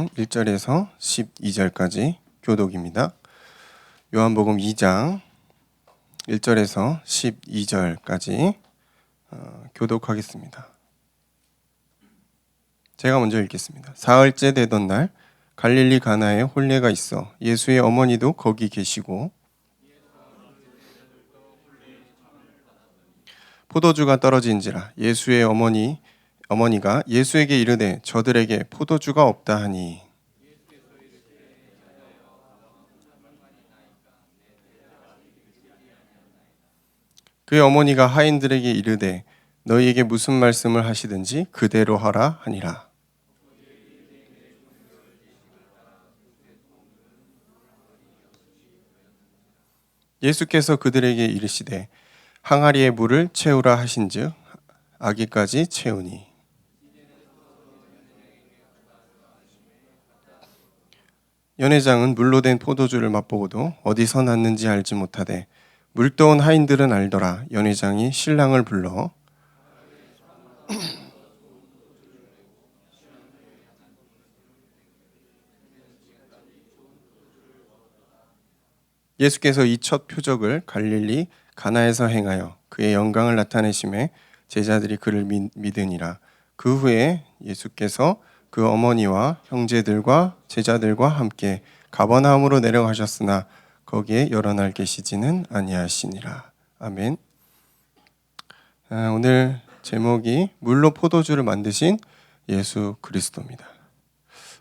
1절에서 12절까지 교독입니다. 요한복음 2장 1절에서 12절까지 교독하겠습니다. 제가 먼저 읽겠습니다. 사흘째 되던 날 갈릴리 가나에 혼례가 있어 예수의 어머니도 거기 계시고 포도주가 떨어진지라 예수의 어머니가 예수에게 이르되 저들에게 포도주가 없다 하니 그의 어머니가 하인들에게 이르되 너희에게 무슨 말씀을 하시든지 그대로 하라 하니라. 예수께서 그들에게 이르시되 항아리에 물을 채우라 하신즉 아기까지 채우니 연회장은 물로 된 포도주를 맛보고도 어디서 났는지 알지 못하되 물떠온 하인들은 알더라. 연회장이 신랑을 불러 예수께서 이 첫 표적을 갈릴리 가나에서 행하여 그의 영광을 나타내심에 제자들이 그를 믿으니라. 그 후에 예수께서 그 어머니와 형제들과 제자들과 함께 가버나움으로 내려가셨으나 거기에 여러 날 계시지는 아니하시니라. 아멘. 오늘 제목이 물로 포도주를 만드신 예수 그리스도입니다.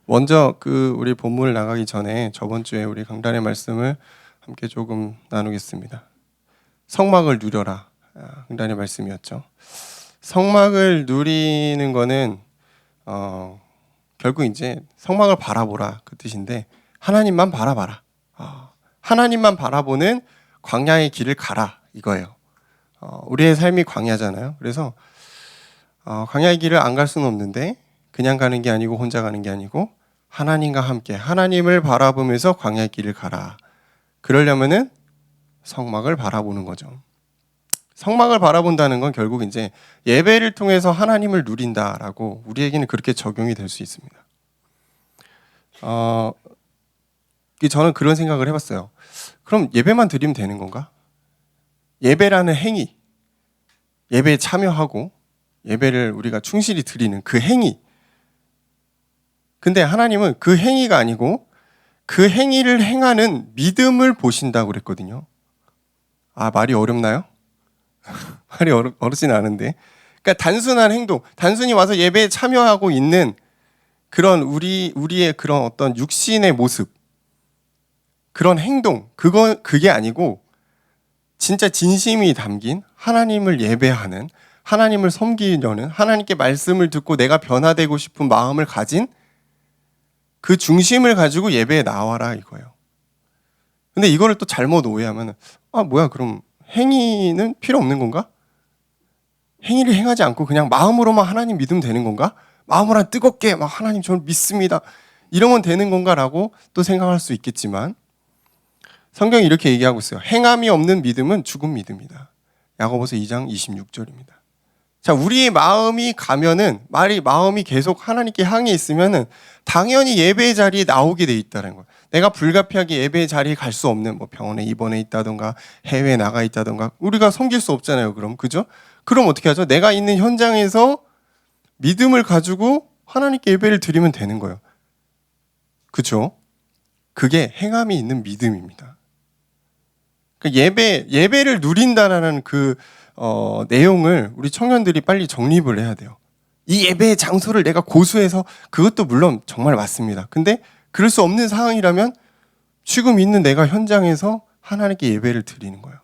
먼저 우리 본문을 나가기 전에 저번 주에 우리 강단의 말씀을 함께 조금 나누겠습니다. 성막을 누려라. 강단의 말씀이었죠. 성막을 누리는 거는 결국 이제 성막을 바라보라 그 뜻인데 하나님만 바라봐라. 하나님만 바라보는 광야의 길을 가라 이거예요. 우리의 삶이 광야잖아요. 그래서 광야의 길을 안 갈 수는 없는데 그냥 가는 게 아니고 혼자 가는 게 아니고 하나님과 함께 하나님을 바라보면서 광야의 길을 가라. 그러려면은 성막을 바라보는 거죠. 성막을 바라본다는 건 결국 이제 예배를 통해서 하나님을 누린다라고 우리에게는 그렇게 적용이 될 수 있습니다. 저는 그런 생각을 해봤어요. 그럼 예배만 드리면 되는 건가? 예배라는 행위, 예배에 참여하고 예배를 우리가 충실히 드리는 그 행위. 근데 하나님은 그 행위가 아니고 그 행위를 행하는 믿음을 보신다고 그랬거든요. 말이 어렵나요? 말이 어렵진 않은데. 그러니까 단순한 행동, 단순히 와서 예배에 참여하고 있는 그런 우리의 그런 어떤 육신의 모습, 그런 행동, 그게 아니고 진짜 진심이 담긴 하나님을 예배하는, 하나님을 섬기려는, 하나님께 말씀을 듣고 내가 변화되고 싶은 마음을 가진 그 중심을 가지고 예배에 나와라 이거예요. 근데 이거를 또 잘못 오해하면 그럼 행위는 필요 없는 건가? 행위를 행하지 않고 그냥 마음으로만 하나님 믿으면 되는 건가? 마음으로 뜨겁게 하나님 저를 믿습니다. 이러면 되는 건가라고 또 생각할 수 있겠지만 성경이 이렇게 얘기하고 있어요. 행함이 없는 믿음은 죽은 믿음이다. 야고보서 2장 26절입니다. 자, 우리의 마음이 가면은 마음이 계속 하나님께 향해 있으면은 당연히 예배의 자리에 나오게 돼 있다는 거예요. 내가 불가피하게 예배의 자리에 갈 수 없는 병원에 입원해 있다던가 해외에 나가 있다던가 우리가 섬길 수 없잖아요. 그죠? 그럼 어떻게 하죠? 내가 있는 현장에서 믿음을 가지고 하나님께 예배를 드리면 되는 거예요. 그렇죠? 그게 행함이 있는 믿음입니다. 예배를 누린다라는 내용을 우리 청년들이 빨리 정립을 해야 돼요. 이 예배의 장소를 내가 고수해서 그것도 물론 정말 맞습니다. 근데 그럴 수 없는 상황이라면 지금 있는 내가 현장에서 하나님께 예배를 드리는 거예요.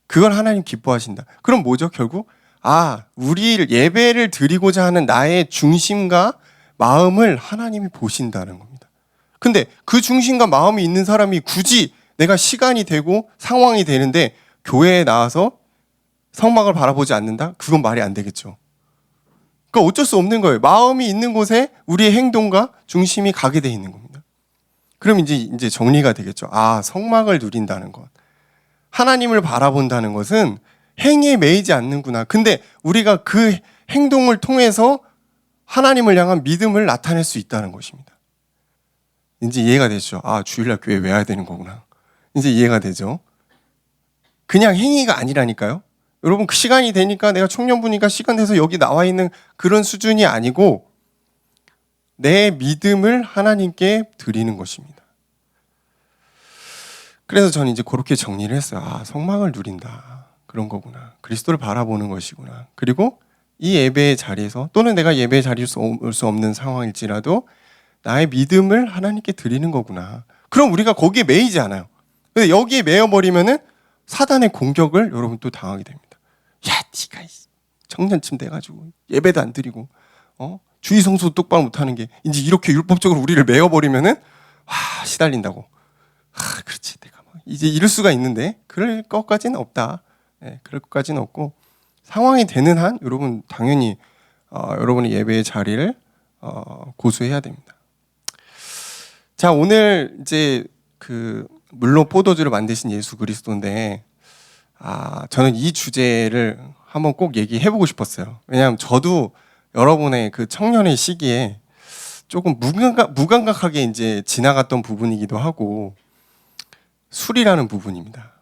그걸 하나님 기뻐하신다. 그럼 뭐죠? 결국 우리 예배를 드리고자 하는 나의 중심과 마음을 하나님이 보신다는 겁니다. 근데 그 중심과 마음이 있는 사람이 굳이 내가 시간이 되고 상황이 되는데 교회에 나와서 성막을 바라보지 않는다? 그건 말이 안 되겠죠. 그러니까 어쩔 수 없는 거예요. 마음이 있는 곳에 우리의 행동과 중심이 가게 돼 있는 겁니다. 그럼 이제 정리가 되겠죠. 성막을 누린다는 것. 하나님을 바라본다는 것은 행위에 매이지 않는구나. 근데 우리가 그 행동을 통해서 하나님을 향한 믿음을 나타낼 수 있다는 것입니다. 이제 이해가 되죠. 아, 주일날 교회 왜 와야 되는 거구나. 이제 이해가 되죠. 그냥 행위가 아니라니까요. 여러분, 그 시간이 되니까 내가 청년부니까 시간 돼서 여기 나와 있는 그런 수준이 아니고 내 믿음을 하나님께 드리는 것입니다. 그래서 저는 이제 그렇게 정리를 했어요. 아, 성막을 누린다. 그런 거구나. 그리스도를 바라보는 것이구나. 그리고 이 예배의 자리에서 또는 내가 예배의 자리에 올 수 없는 상황일지라도 나의 믿음을 하나님께 드리는 거구나. 그럼 우리가 거기에 매이지 않아요. 근데 여기에 매여버리면은 사단의 공격을 여러분 또 당하게 됩니다. 야, 네가 청년쯤 돼가지고 예배도 안 드리고 주의 성수 똑바로 못하는 게 이제 이렇게 율법적으로 우리를 매여버리면은 시달린다고. 그렇지, 내가 이제 이럴 수가 있는데 그럴 것까지는 없다. 그럴 것까지는 없고 상황이 되는 한 여러분 당연히 여러분의 예배의 자리를 고수해야 됩니다. 자, 오늘 이제 그 물로 포도주를 만드신 예수 그리스도인데 저는 이 주제를 한번 꼭 얘기해보고 싶었어요. 왜냐하면 저도 여러분의 그 청년의 시기에 조금 무감각하게 이제 지나갔던 부분이기도 하고 술이라는 부분입니다.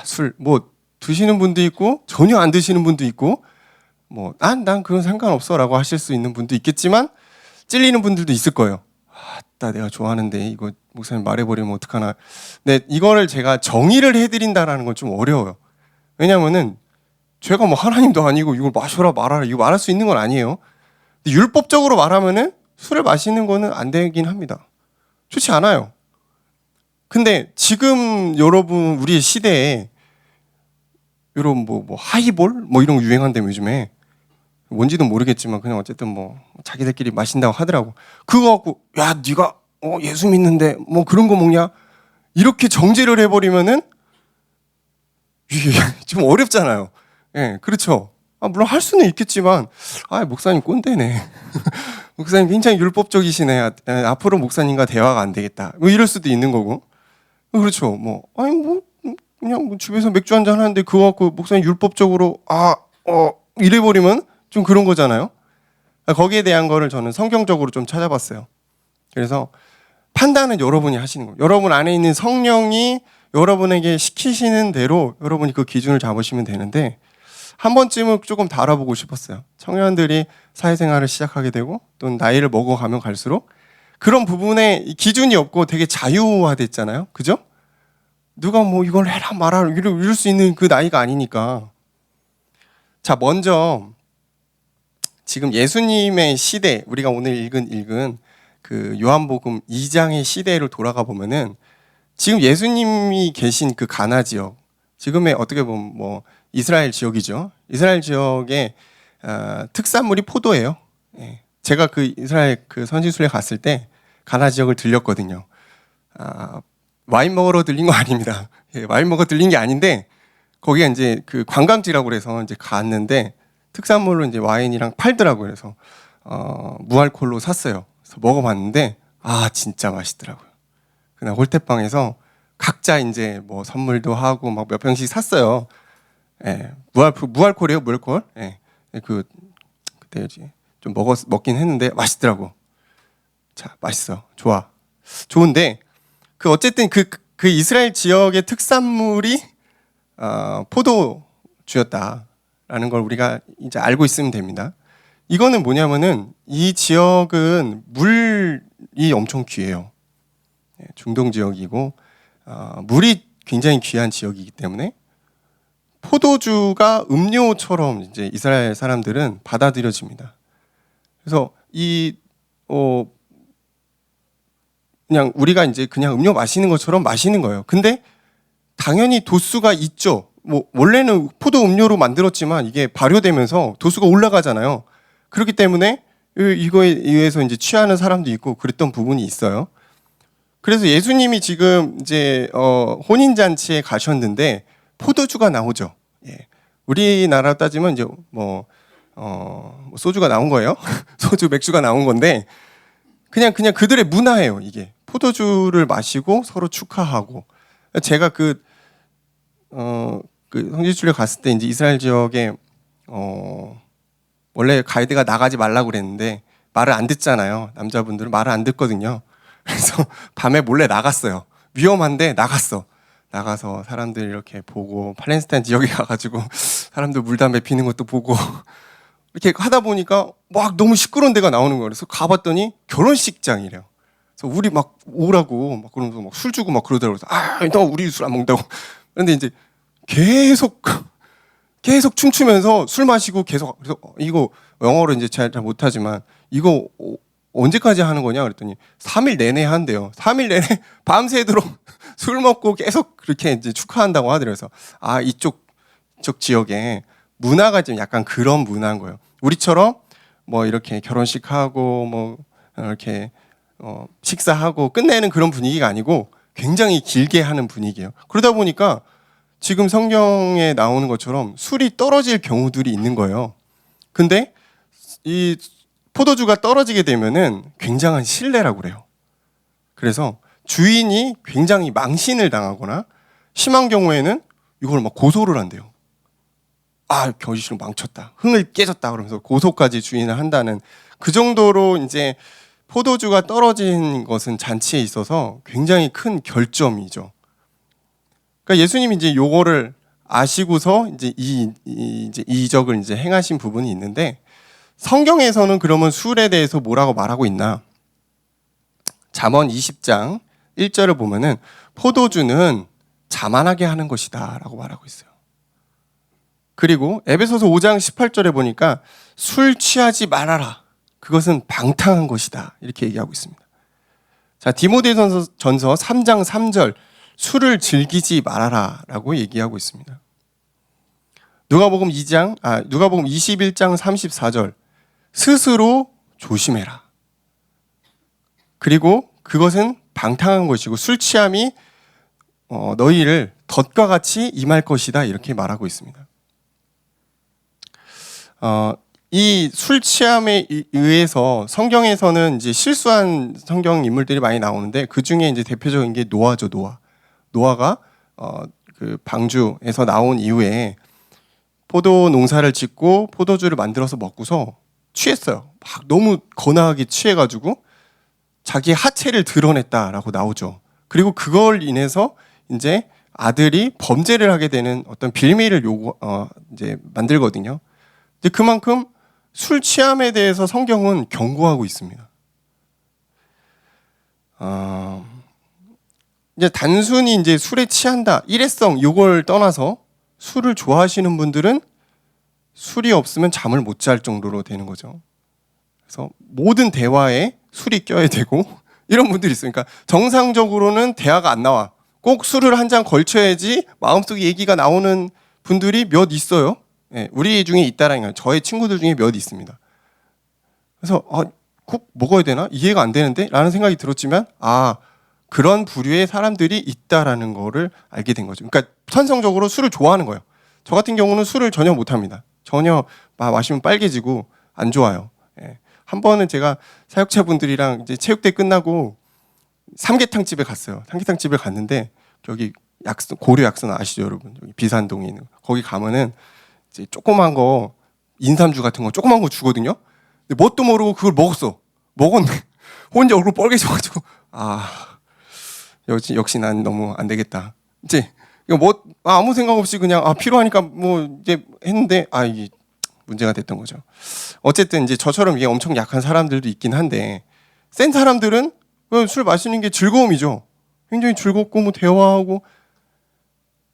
술 뭐 드시는 분도 있고 전혀 안 드시는 분도 있고 뭐 난 그건 상관없어라고 하실 수 있는 분도 있겠지만 찔리는 분들도 있을 거예요. 내가 좋아하는데 이거 목사님 말해버리면 어떡하나. 근데 이거를 제가 정의를 해드린다라는 건 좀 어려워요. 왜냐면은 제가 뭐 하나님도 아니고 이걸 마셔라 말아라 이거 말할 수 있는 건 아니에요. 근데 율법적으로 말하면은 술을 마시는 거는 안 되긴 합니다. 좋지 않아요. 근데 지금 여러분 우리의 시대에 여러분 뭐 하이볼 뭐 이런 거 유행한다며 요즘에. 뭔지도 모르겠지만 그냥 어쨌든 뭐 자기들끼리 마신다고 하더라고. 그거 갖고 야 네가 예수 믿는데 뭐 그런 거 먹냐 이렇게 정죄를 해버리면은 좀 어렵잖아요. 그렇죠. 물론 할 수는 있겠지만 목사님 꼰대네. 목사님 굉장히 율법적이시네. 앞으로 목사님과 대화가 안 되겠다. 뭐 이럴 수도 있는 거고. 그렇죠. 그냥 뭐 집에서 맥주 한잔 하는데 그거 갖고 목사님 율법적으로 이래버리면 좀 그런 거잖아요. 거기에 대한 거를 저는 성경적으로 좀 찾아봤어요. 그래서 판단은 여러분이 하시는 거예요. 여러분 안에 있는 성령이 여러분에게 시키시는 대로 여러분이 그 기준을 잡으시면 되는데 한 번쯤은 조금 다뤄보고 싶었어요. 청년들이 사회생활을 시작하게 되고 또 나이를 먹어가면 갈수록 그런 부분에 기준이 없고 되게 자유화됐잖아요. 그죠? 누가 뭐 이걸 해라 말아라 이럴 수 있는 그 나이가 아니니까. 자, 먼저 지금 예수님의 시대, 우리가 오늘 읽은 그 요한복음 2장의 시대로 돌아가 보면은 지금 예수님이 계신 그 가나 지역, 지금의 어떻게 보면 뭐 이스라엘 지역이죠. 이스라엘 지역의 특산물이 포도예요. 제가 그 이스라엘 그 선지순례 갔을 때 가나 지역을 들렸거든요. 와인 먹으러 들린 거 아닙니다. 와인 먹으러 들린 게 아닌데 거기가 이제 그 관광지라고 그래서 이제 갔는데 특산물로 이제 와인이랑 팔더라고요. 그래서 무알콜로 샀어요. 그래서 먹어봤는데 진짜 맛있더라고요. 그날 홀태방에서 각자 이제 뭐 선물도 하고 막 몇 병씩 샀어요. 무알콜이에요, 무알콜. 그때 좀 먹긴 했는데 맛있더라고. 자, 맛있어, 좋아, 좋은데 어쨌든 그 이스라엘 지역의 특산물이 포도주였다라는 걸 우리가 이제 알고 있으면 됩니다. 이거는 뭐냐면은 이 지역은 물이 엄청 귀해요. 중동 지역이고 물이 굉장히 귀한 지역이기 때문에 포도주가 음료처럼 이제 이스라엘 사람들은 받아들여집니다. 그래서 그냥 우리가 이제 그냥 음료 마시는 것처럼 마시는 거예요. 근데 당연히 도수가 있죠. 뭐 원래는 포도 음료로 만들었지만 이게 발효되면서 도수가 올라가잖아요. 그렇기 때문에 이거에 의해서 이제 취하는 사람도 있고 그랬던 부분이 있어요. 그래서 예수님이 지금 이제 혼인 잔치에 가셨는데 포도주가 나오죠. 우리나라 따지면 이제 뭐 소주가 나온 거예요. 소주, 맥주가 나온 건데 그냥 그들의 문화예요. 이게 포도주를 마시고 서로 축하하고. 제가 그 성지순례 갔을 때 이제 이스라엘 지역에 원래 가이드가 나가지 말라고 그랬는데 말을 안 듣잖아요. 남자분들은 말을 안 듣거든요. 그래서 밤에 몰래 나갔어요. 위험한데 나가서 사람들 이렇게 보고 팔레스타인 지역에 가가지고 사람들 물담배 피는 것도 보고 이렇게 하다 보니까 막 너무 시끄러운 데가 나오는 거예요. 그래서 가봤더니 결혼식장이래요. 그래서 우리 막 오라고 막 그러면서 막 술 주고 막 그러더라고요. 너 우리 술 안 먹는다고. 그런데 이제 계속 춤추면서 술 마시고 계속. 그래서 이거 영어로 이제 잘 못하지만 이거 언제까지 하는 거냐 그랬더니 3일 내내 한대요. 3일 내내 밤새도록 술 먹고 계속 그렇게 이제 축하한다고 하더라고요. 그래서 이쪽 지역에 문화가 좀 약간 그런 문화인 거예요. 우리처럼 뭐 이렇게 결혼식하고 뭐 이렇게 식사하고 끝내는 그런 분위기가 아니고 굉장히 길게 하는 분위기예요. 그러다 보니까 지금 성경에 나오는 것처럼 술이 떨어질 경우들이 있는 거예요. 근데 이 포도주가 떨어지게 되면은 굉장한 신뢰라고 그래요. 그래서 주인이 굉장히 망신을 당하거나 심한 경우에는 이걸 막 고소를 한대요. 결혼식을 망쳤다. 흥을 깨졌다. 그러면서 고소까지 주인을 한다는 그 정도로 이제 포도주가 떨어진 것은 잔치에 있어서 굉장히 큰 결점이죠. 그러니까 예수님이 이제 요거를 아시고서 이제 이 이적을 이제 행하신 부분이 있는데 성경에서는 그러면 술에 대해서 뭐라고 말하고 있나? 잠언 20장 1절을 보면은 포도주는 자만하게 하는 것이다라고 말하고 있어요. 그리고 에베소서 5장 18절에 보니까 술 취하지 말아라. 그것은 방탕한 것이다. 이렇게 얘기하고 있습니다. 자, 디모데전서 3장 3절 술을 즐기지 말아라라고 얘기하고 있습니다. 누가복음 21장 34절 스스로 조심해라. 그리고 그것은 방탕한 것이고 술 취함이 너희를 덫과 같이 임할 것이다. 이렇게 말하고 있습니다. 이 술 취함에 의해서 성경에서는 이제 실수한 성경 인물들이 많이 나오는데 그 중에 이제 대표적인 게 노아죠. 노아가 그 방주에서 나온 이후에 포도 농사를 짓고 포도주를 만들어서 먹고서 취했어요. 막 너무 거나하게 취해가지고 자기 하체를 드러냈다라고 나오죠. 그리고 그걸 인해서 이제 아들이 범죄를 하게 되는 어떤 빌미를 이제 만들거든요. 근데 그만큼 술 취함에 대해서 성경은 경고하고 있습니다. 이제 단순히 이제 술에 취한다, 일회성 요걸 떠나서 술을 좋아하시는 분들은 술이 없으면 잠을 못 잘 정도로 되는 거죠. 그래서 모든 대화에 술이 껴야 되고 이런 분들이 있어요. 그러니까 정상적으로는 대화가 안 나와. 꼭 술을 한 잔 걸쳐야지 마음속 얘기가 나오는 분들이 몇 있어요. 네, 우리 중에 있다라는 거예요. 저의 친구들 중에 몇 있습니다. 그래서 꼭 먹어야 되나? 이해가 안 되는데? 라는 생각이 들었지만 그런 부류의 사람들이 있다라는 거를 알게 된 거죠. 그러니까 천성적으로 술을 좋아하는 거예요. 저 같은 경우는 술을 전혀 못합니다. 전혀 마시면 빨개지고 안 좋아요. 예. 한 번은 제가 사역자분들이랑 이제 체육대 끝나고 삼계탕 집에 갔어요. 삼계탕 집에 갔는데 여기 고려 약선 아시죠, 여러분? 여기 비산동에 있는 거기 가면은 이제 조그만 거 인삼주 같은 거 조그만 거 주거든요. 근데 뭣도 모르고 그걸 먹었는데 혼자 얼굴 빨개져가지고 역시 난 너무 안 되겠다. 이제 뭐 아무 생각 없이 그냥 필요하니까 뭐 이제 했는데 이게 문제가 됐던 거죠. 어쨌든 이제 저처럼 이게 엄청 약한 사람들도 있긴 한데 센 사람들은 술 마시는 게 즐거움이죠. 굉장히 즐겁고 뭐 대화하고.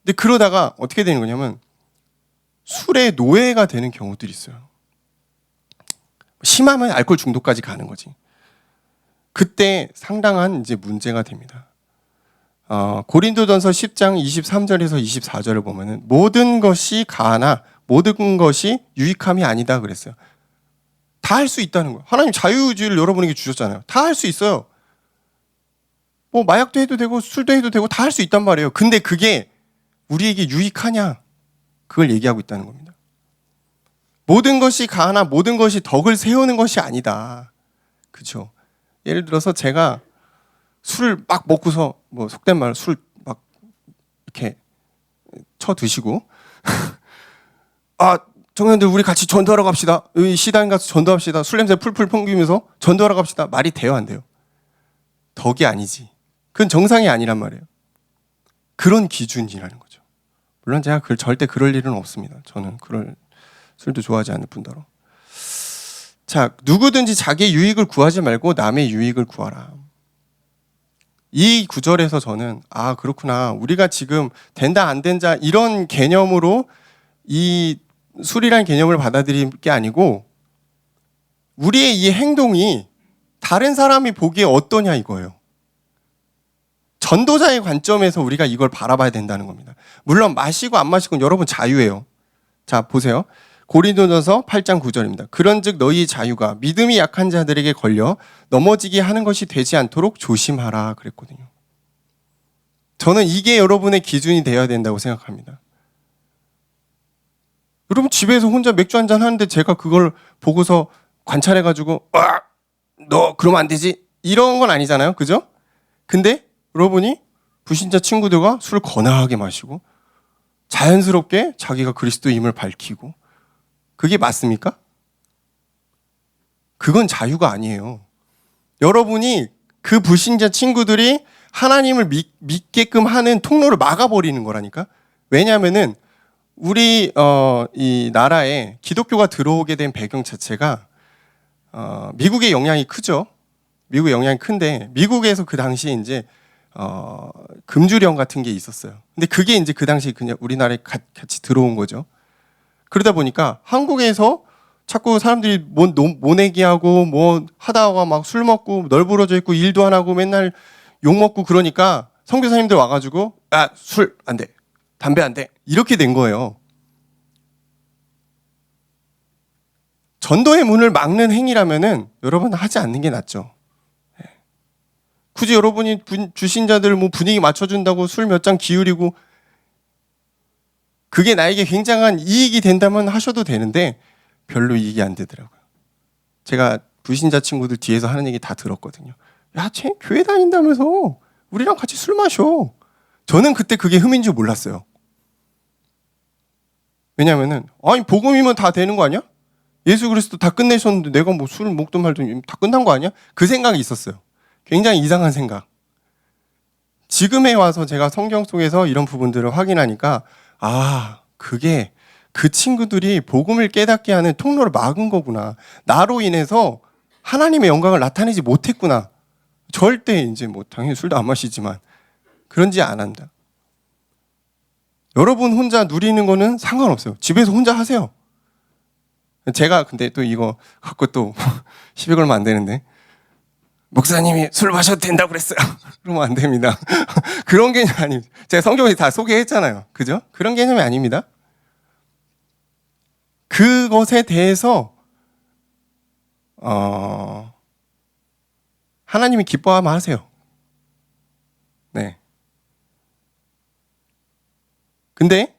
근데 그러다가 어떻게 되는 거냐면 술의 노예가 되는 경우들이 있어요. 심하면 알코올 중독까지 가는 거지. 그때 상당한 이제 문제가 됩니다. 고린도전서 10장 23절에서 24절을 보면은 모든 것이 가하나 모든 것이 유익함이 아니다 그랬어요. 다 할 수 있다는 거예요. 하나님 자유의지를 여러분에게 주셨잖아요. 다 할 수 있어요. 뭐 마약도 해도 되고 술도 해도 되고 다 할 수 있단 말이에요. 근데 그게 우리에게 유익하냐? 그걸 얘기하고 있다는 겁니다. 모든 것이 가하나 모든 것이 덕을 세우는 것이 아니다. 그렇죠? 예를 들어서 제가 술을 막 먹고서 뭐 속된 말로 술 막 이렇게 쳐 드시고 청년들 우리 같이 전도하러 갑시다. 여기 시당 가서 전도합시다. 술 냄새 풀풀 풍기면서 전도하러 갑시다. 말이 돼요, 안 돼요? 덕이 아니지. 그건 정상이 아니란 말이에요. 그런 기준이라는 거죠. 물론 제가 절대 그럴 일은 없습니다. 저는 술도 좋아하지 않는 분더러. 자, 누구든지 자기의 유익을 구하지 말고 남의 유익을 구하라. 이 구절에서 저는 그렇구나. 우리가 지금 된다 안 된다 이런 개념으로 이 술이라는 개념을 받아들일 게 아니고 우리의 이 행동이 다른 사람이 보기에 어떠냐 이거예요. 전도자의 관점에서 우리가 이걸 바라봐야 된다는 겁니다. 물론 마시고 안 마시고는 여러분 자유예요. 자, 보세요. 고린도전서 8장 9절입니다. 그런즉 너희 자유가 믿음이 약한 자들에게 걸려 넘어지게 하는 것이 되지 않도록 조심하라 그랬거든요. 저는 이게 여러분의 기준이 되어야 된다고 생각합니다. 여러분 집에서 혼자 맥주 한잔 하는데 제가 그걸 보고서 관찰해가지고 너 그러면 안 되지 이런 건 아니잖아요. 그죠? 근데 여러분이 불신자 친구들과 술을 거나하게 마시고 자연스럽게 자기가 그리스도임을 밝히고 그게 맞습니까? 그건 자유가 아니에요. 여러분이 그 불신자 친구들이 하나님을 믿게끔 하는 통로를 막아버리는 거라니까. 왜냐하면은 우리 이 나라에 기독교가 들어오게 된 배경 자체가 미국의 영향이 크죠. 미국의 영향이 큰데 미국에서 그 당시에 이제 금주령 같은 게 있었어요. 근데 그게 이제 그 당시 그냥 우리나라에 같이 들어온 거죠. 그러다 보니까 한국에서 자꾸 사람들이 모내기하고 뭐 하다가 막 술 먹고 널브러져 있고 일도 안 하고 맨날 욕 먹고 그러니까 선교사님들 와가지고 술 안 돼, 담배 안 돼 이렇게 된 거예요. 전도의 문을 막는 행위라면은 여러분 하지 않는 게 낫죠. 굳이 여러분이 주신자들 뭐 분위기 맞춰준다고 술 몇 잔 기울이고 그게 나에게 굉장한 이익이 된다면 하셔도 되는데 별로 이익이 안 되더라고요. 제가 불신자 친구들 뒤에서 하는 얘기 다 들었거든요. 야, 쟤 교회 다닌다면서 우리랑 같이 술 마셔. 저는 그때 그게 흠인 줄 몰랐어요. 왜냐면은 복음이면 다 되는 거 아니야? 예수 그리스도 다 끝내셨는데 내가 뭐 술 먹든 말든 다 끝난 거 아니야? 그 생각이 있었어요. 굉장히 이상한 생각. 지금에 와서 제가 성경 속에서 이런 부분들을 확인하니까 그게 그 친구들이 복음을 깨닫게 하는 통로를 막은 거구나. 나로 인해서 하나님의 영광을 나타내지 못했구나. 절대 이제 뭐 당연히 술도 안 마시지만 그런지 안 한다. 여러분 혼자 누리는 거는 상관없어요. 집에서 혼자 하세요. 제가 근데 또 이거 갖고 또 시비 걸면 안 되는데 목사님이 술 마셔도 된다고 그랬어요. 그러면 안 됩니다. 그런 개념이 아닙니다. 제가 성경에 다 소개했잖아요. 그죠? 그런 개념이 아닙니다. 그것에 대해서 하나님이 기뻐하면 하세요. 네. 근데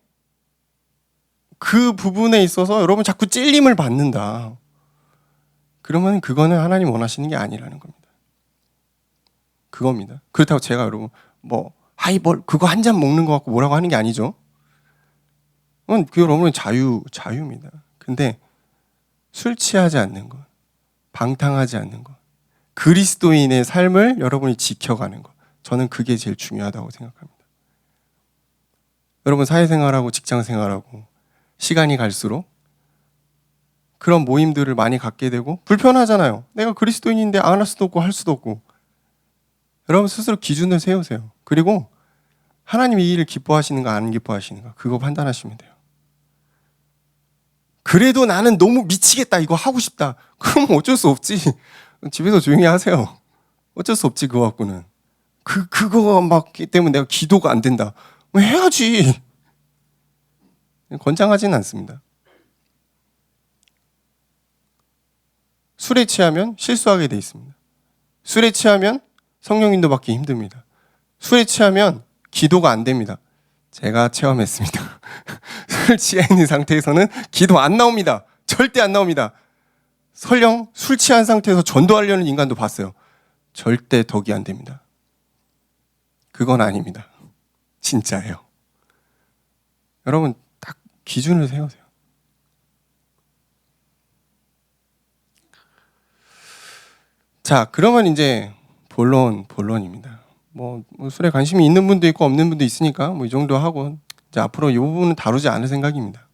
그 부분에 있어서 여러분 자꾸 찔림을 받는다. 그러면 그거는 하나님 원하시는 게 아니라는 겁니다. 그겁니다. 그렇다고 제가 여러분 뭐 하이볼 그거 한 잔 먹는 거 갖고 뭐라고 하는 게 아니죠. 그 여러분은 자유입니다. 근데 술 취하지 않는 것, 방탕하지 않는 것, 그리스도인의 삶을 여러분이 지켜가는 것, 저는 그게 제일 중요하다고 생각합니다. 여러분 사회생활하고 직장생활하고 시간이 갈수록 그런 모임들을 많이 갖게 되고 불편하잖아요. 내가 그리스도인인데 안 할 수도 없고 할 수도 없고. 여러분 스스로 기준을 세우세요. 그리고 하나님이 이 일을 기뻐하시는가 안 기뻐하시는가 그거 판단하시면 돼요. 그래도 나는 너무 미치겠다 이거 하고 싶다. 그럼 어쩔 수 없지. 집에서 조용히 하세요. 어쩔 수 없지 그거 갖고는. 그거 막 때문에 내가 기도가 안 된다. 해야지. 권장하지는 않습니다. 술에 취하면 실수하게 돼 있습니다. 술에 취하면 성령 인도 받기 힘듭니다. 술에 취하면 기도가 안 됩니다. 제가 체험했습니다. 술 취해 있는 상태에서는 기도 안 나옵니다. 절대 안 나옵니다. 설령 술 취한 상태에서 전도하려는 인간도 봤어요. 절대 덕이 안 됩니다. 그건 아닙니다. 진짜예요. 여러분 딱 기준을 세우세요. 자, 그러면 이제 본론입니다. 뭐 술에 관심이 있는 분도 있고 없는 분도 있으니까 뭐 이 정도 하고 이제 앞으로 이 부분은 다루지 않을 생각입니다.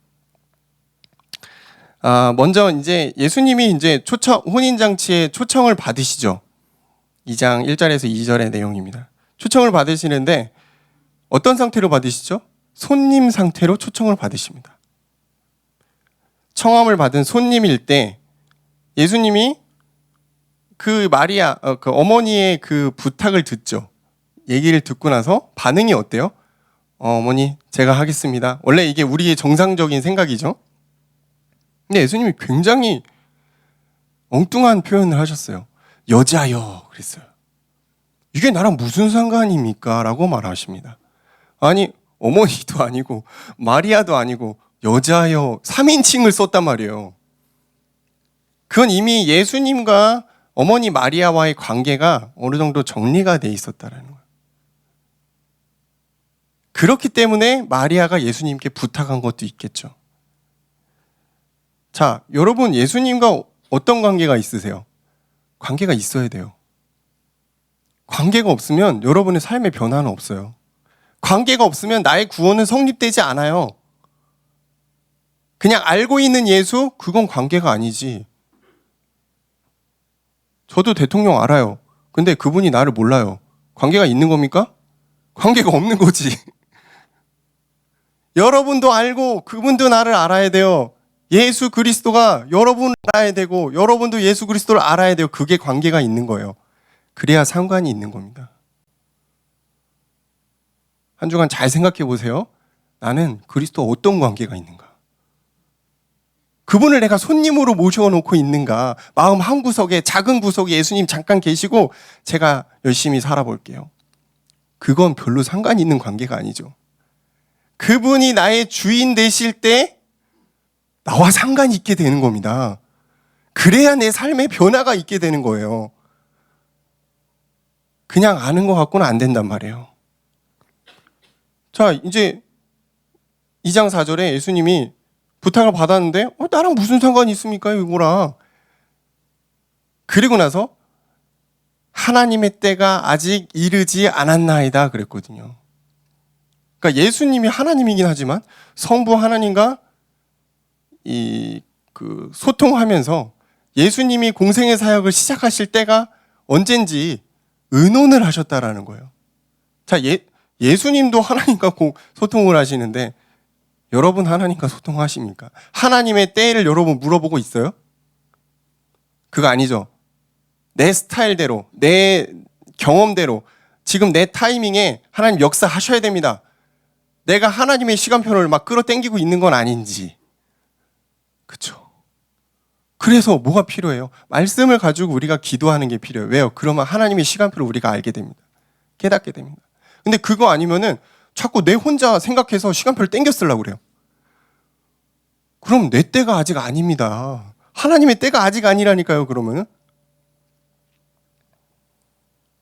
먼저 이제 예수님이 이제 혼인잔치에 초청을 받으시죠. 2장 1절에서 2절의 내용입니다. 초청을 받으시는데 어떤 상태로 받으시죠? 손님 상태로 초청을 받으십니다. 청함을 받은 손님일 때 예수님이 그 마리아, 그 어머니의 그 부탁을 듣죠. 얘기를 듣고 나서 반응이 어때요? 어머니, 제가 하겠습니다. 원래 이게 우리의 정상적인 생각이죠. 근데 예수님이 굉장히 엉뚱한 표현을 하셨어요. 여자여, 그랬어요. 이게 나랑 무슨 상관입니까? 라고 말하십니다. 아니, 어머니도 아니고 마리아도 아니고 여자여, 3인칭을 썼단 말이에요. 그건 이미 예수님과 어머니 마리아와의 관계가 어느 정도 정리가 돼 있었다는 거예요. 그렇기 때문에 마리아가 예수님께 부탁한 것도 있겠죠. 자, 여러분 예수님과 어떤 관계가 있으세요? 관계가 있어야 돼요. 관계가 없으면 여러분의 삶의 변화는 없어요. 관계가 없으면 나의 구원은 성립되지 않아요. 그냥 알고 있는 예수, 그건 관계가 아니지. 저도 대통령 알아요. 근데 그분이 나를 몰라요. 관계가 있는 겁니까? 관계가 없는 거지. 여러분도 알고 그분도 나를 알아야 돼요. 예수 그리스도가 여러분을 알아야 되고 여러분도 예수 그리스도를 알아야 돼요. 그게 관계가 있는 거예요. 그래야 상관이 있는 겁니다. 한 주간 잘 생각해 보세요. 나는 그리스도와 어떤 관계가 있는가? 그분을 내가 손님으로 모셔놓고 있는가? 마음 한 구석에, 작은 구석에 예수님 잠깐 계시고 제가 열심히 살아볼게요. 그건 별로 상관이 있는 관계가 아니죠. 그분이 나의 주인 되실 때 나와 상관이 있게 되는 겁니다. 그래야 내 삶에 변화가 있게 되는 거예요. 그냥 아는 것 갖고는 안 된단 말이에요. 자, 이제 2장 4절에 예수님이 부탁을 받았는데 나랑 무슨 상관이 있습니까? 이거랑. 그리고 나서 하나님의 때가 아직 이르지 않았나이다 그랬거든요. 그러니까 예수님이 하나님이긴 하지만 성부 하나님과 소통하면서 예수님이 공생의 사역을 시작하실 때가 언젠지 의논을 하셨다라는 거예요. 자, 예수님도 하나님과 소통을 하시는데 여러분 하나님과 소통하십니까? 하나님의 때를 여러분 물어보고 있어요? 그거 아니죠. 내 스타일대로, 내 경험대로, 지금 내 타이밍에 하나님 역사하셔야 됩니다. 내가 하나님의 시간표를 막 끌어당기고 있는 건 아닌지. 그렇죠. 그래서 뭐가 필요해요? 말씀을 가지고 우리가 기도하는 게 필요해요. 왜요? 그러면 하나님의 시간표를 우리가 알게 됩니다. 깨닫게 됩니다. 근데 그거 아니면은 자꾸 내 혼자 생각해서 시간표를 당겨 쓰려고 그래요. 그럼 내 때가 아직 아닙니다. 하나님의 때가 아직 아니라니까요, 그러면은.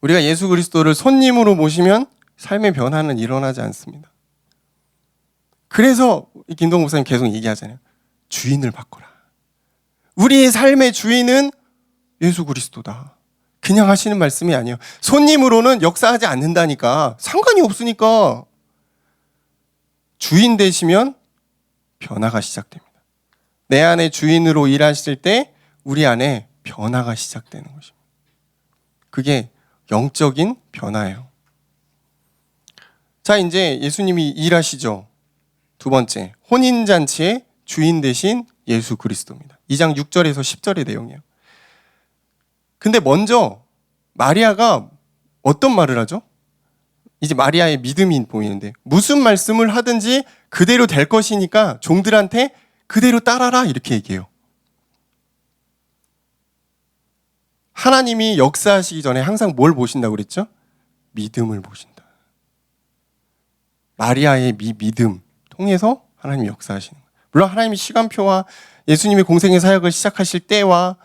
우리가 예수 그리스도를 손님으로 모시면 삶의 변화는 일어나지 않습니다. 그래서 김동 목사님 계속 얘기하잖아요. 주인을 바꿔라. 우리의 삶의 주인은 예수 그리스도다. 그냥 하시는 말씀이 아니에요. 손님으로는 역사하지 않는다니까. 상관이 없으니까. 주인 되시면 변화가 시작됩니다. 내 안에 주인으로 일하실 때 우리 안에 변화가 시작되는 것입니다. 그게 영적인 변화예요. 자, 이제 예수님이 일하시죠. 두 번째, 혼인잔치의 주인 되신 예수 그리스도입니다. 2장 6절에서 10절의 내용이에요. 근데 먼저 마리아가 어떤 말을 하죠? 이제 마리아의 믿음이 보이는데 무슨 말씀을 하든지 그대로 될 것이니까 종들한테 그대로 따라라 이렇게 얘기해요. 하나님이 역사하시기 전에 항상 뭘 보신다고 그랬죠? 믿음을 보신다. 마리아의 믿음 통해서 하나님이 역사하시는 거예요. 물론 하나님이 시간표와 예수님이 공생의 사역을 시작하실 때와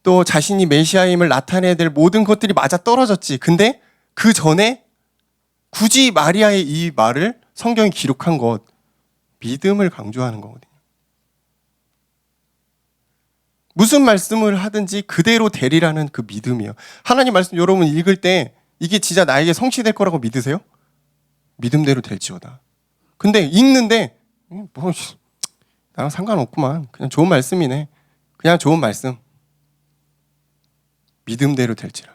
또 자신이 메시아임을 나타내야 될 모든 것들이 맞아 떨어졌지. 근데 그 전에 굳이 마리아의 이 말을 성경이 기록한 것, 믿음을 강조하는 거거든요. 무슨 말씀을 하든지 그대로 되리라는 그 믿음이에요. 하나님 말씀 여러분 읽을 때 이게 진짜 나에게 성취될 거라고 믿으세요? 믿음대로 될지어다. 근데 읽는데 뭐 나랑 상관없구만. 그냥 좋은 말씀이네. 그냥 좋은 말씀. 믿음대로 될지라.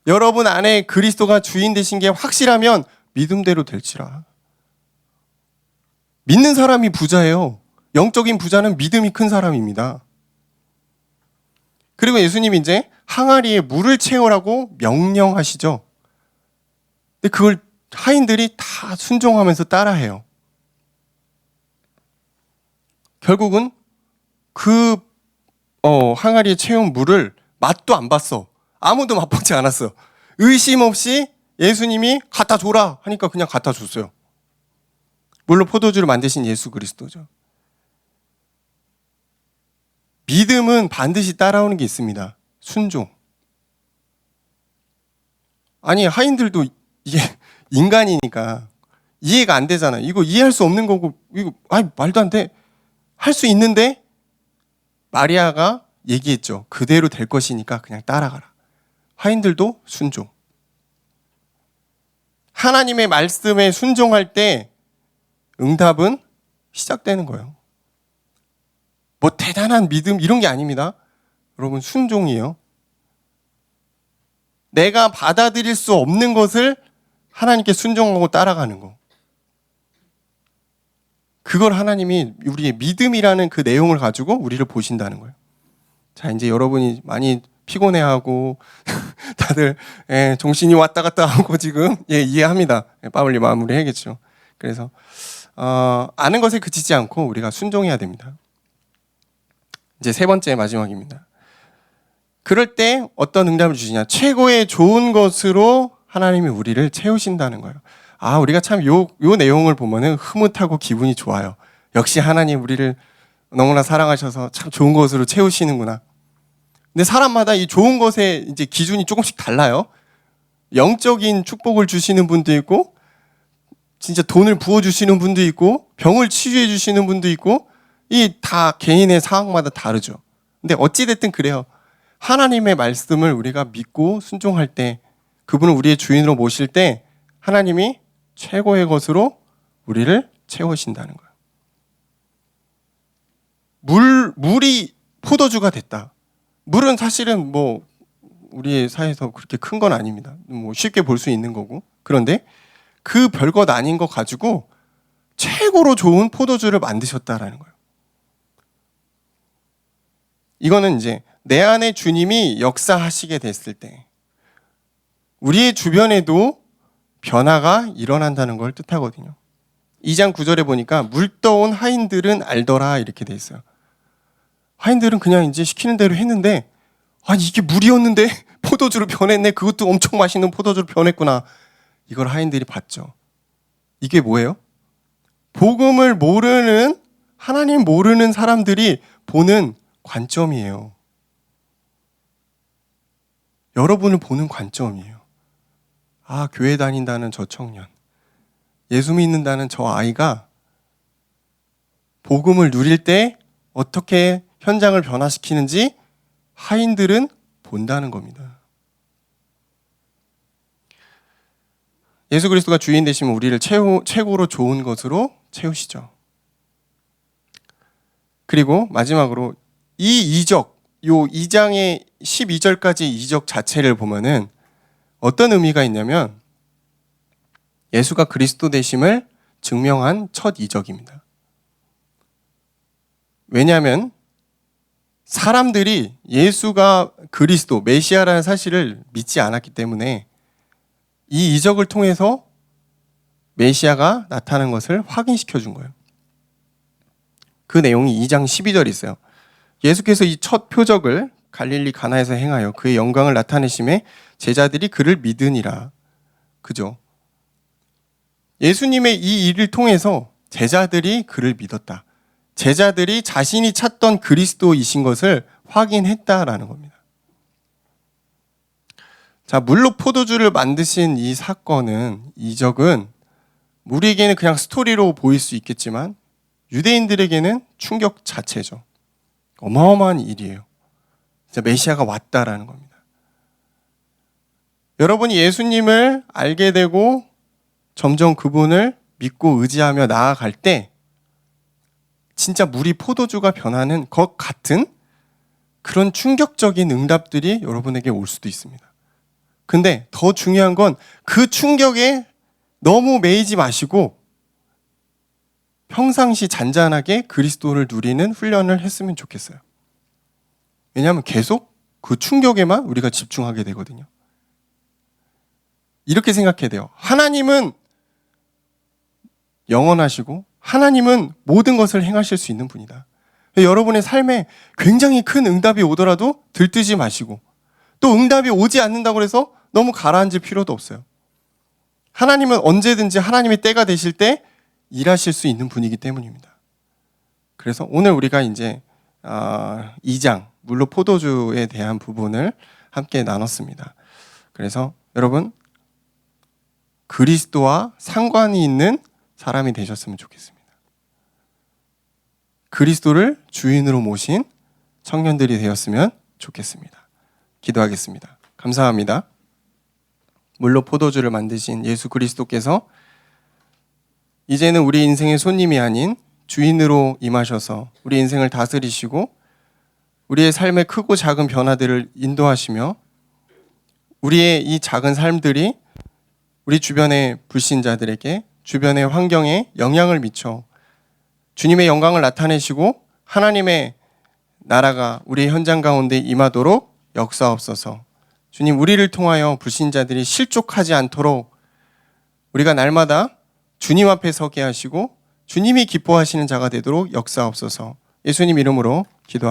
여러분 안에 그리스도가 주인 되신 게 확실하면 믿음대로 될지라. 믿는 사람이 부자예요. 영적인 부자는 믿음이 큰 사람입니다. 그리고 예수님이 이제 항아리에 물을 채우라고 명령하시죠. 근데 그걸 하인들이 다 순종하면서 따라해요. 결국은 그 항아리에 채운 물을 맛도 안 봤어. 아무도 맛보지 않았어. 의심 없이 예수님이 갖다 줘라 하니까 그냥 갖다 줬어요. 물로 포도주를 만드신 예수 그리스도죠. 믿음은 반드시 따라오는 게 있습니다. 순종. 아니 하인들도 이게 인간이니까 이해가 안 되잖아. 이거 이해할 수 없는 거고 이거 말도 안 돼. 할 수 있는데 마리아가 얘기했죠. 그대로 될 것이니까 그냥 따라가라. 하인들도 순종. 하나님의 말씀에 순종할 때 응답은 시작되는 거예요. 뭐 대단한 믿음 이런 게 아닙니다. 여러분 순종이에요. 내가 받아들일 수 없는 것을 하나님께 순종하고 따라가는 거. 그걸 하나님이 우리의 믿음이라는 그 내용을 가지고 우리를 보신다는 거예요. 자, 이제 여러분이 많이 피곤해하고 다들 정신이 왔다 갔다 하고 지금 이해합니다. 빨리 마무리해야겠죠. 그래서 아는 것에 그치지 않고 우리가 순종해야 됩니다. 이제 세 번째 마지막입니다. 그럴 때 어떤 응답을 주시냐? 최고의 좋은 것으로 하나님이 우리를 채우신다는 거예요. 우리가 참 요 내용을 보면은 흐뭇하고 기분이 좋아요. 역시 하나님 우리를 너무나 사랑하셔서 참 좋은 것으로 채우시는구나. 근데 사람마다 이 좋은 것의 이제 기준이 조금씩 달라요. 영적인 축복을 주시는 분도 있고, 진짜 돈을 부어주시는 분도 있고, 병을 치유해 주시는 분도 있고, 이 다 개인의 상황마다 다르죠. 근데 어찌됐든 그래요. 하나님의 말씀을 우리가 믿고 순종할 때, 그분을 우리의 주인으로 모실 때, 하나님이 최고의 것으로 우리를 채우신다는 거예요. 물이 포도주가 됐다. 물은 사실은 뭐 우리 사회에서 그렇게 큰 건 아닙니다. 뭐 쉽게 볼 수 있는 거고. 그런데 그 별것 아닌 거 가지고 최고로 좋은 포도주를 만드셨다라는 거예요. 이거는 이제 내 안에 주님이 역사하시게 됐을 때 우리의 주변에도 변화가 일어난다는 걸 뜻하거든요. 2장 9절에 보니까 물떠온 하인들은 알더라 이렇게 돼 있어요. 하인들은 그냥 이제 시키는 대로 했는데 이게 물이었는데 포도주로 변했네. 그것도 엄청 맛있는 포도주로 변했구나. 이걸 하인들이 봤죠. 이게 뭐예요? 복음을 모르는 하나님 모르는 사람들이 보는 관점이에요. 여러분을 보는 관점이에요. 교회 다닌다는 저 청년, 예수 믿는다는 저 아이가 복음을 누릴 때 어떻게 현장을 변화시키는지 하인들은 본다는 겁니다. 예수 그리스도가 주인 되시면 우리를 최고로 좋은 것으로 채우시죠. 그리고 마지막으로 이 이적, 요 2장의 12절까지 이적 자체를 보면은 어떤 의미가 있냐면 예수가 그리스도 되심을 증명한 첫 이적입니다. 왜냐하면 사람들이 예수가 그리스도, 메시아라는 사실을 믿지 않았기 때문에 이 이적을 통해서 메시아가 나타난 것을 확인시켜 준 거예요. 그 내용이 2장 12절에 있어요. 예수께서 이 첫 표적을 갈릴리 가나에서 행하여 그의 영광을 나타내심에 제자들이 그를 믿으니라. 그죠? 예수님의 이 일을 통해서 제자들이 그를 믿었다. 제자들이 자신이 찾던 그리스도이신 것을 확인했다라는 겁니다. 자, 물로 포도주를 만드신 이 사건은, 이적은 우리에게는 그냥 스토리로 보일 수 있겠지만 유대인들에게는 충격 자체죠. 어마어마한 일이에요. 진짜 메시아가 왔다라는 겁니다. 여러분이 예수님을 알게 되고 점점 그분을 믿고 의지하며 나아갈 때 진짜 물이 포도주가 변하는 것 같은 그런 충격적인 응답들이 여러분에게 올 수도 있습니다. 근데 더 중요한 건 그 충격에 너무 매이지 마시고 평상시 잔잔하게 그리스도를 누리는 훈련을 했으면 좋겠어요. 왜냐하면 계속 그 충격에만 우리가 집중하게 되거든요. 이렇게 생각해야 돼요. 하나님은 영원하시고 하나님은 모든 것을 행하실 수 있는 분이다. 여러분의 삶에 굉장히 큰 응답이 오더라도 들뜨지 마시고 또 응답이 오지 않는다고 해서 너무 가라앉을 필요도 없어요. 하나님은 언제든지 하나님의 때가 되실 때 일하실 수 있는 분이기 때문입니다. 그래서 오늘 우리가 이제 2장 물로 포도주에 대한 부분을 함께 나눴습니다. 그래서 여러분 그리스도와 상관이 있는 사람이 되셨으면 좋겠습니다. 그리스도를 주인으로 모신 청년들이 되었으면 좋겠습니다. 기도하겠습니다. 감사합니다. 물로 포도주를 만드신 예수 그리스도께서 이제는 우리 인생의 손님이 아닌 주인으로 임하셔서 우리 인생을 다스리시고 우리의 삶의 크고 작은 변화들을 인도하시며 우리의 이 작은 삶들이 우리 주변의 불신자들에게 주변의 환경에 영향을 미쳐 주님의 영광을 나타내시고 하나님의 나라가 우리 현장 가운데 임하도록 역사옵소서. 주님, 우리를 통하여 불신자들이 실족하지 않도록 우리가 날마다 주님 앞에 서게 하시고 주님이 기뻐하시는 자가 되도록 역사옵소서. 예수님 이름으로 기도합니다.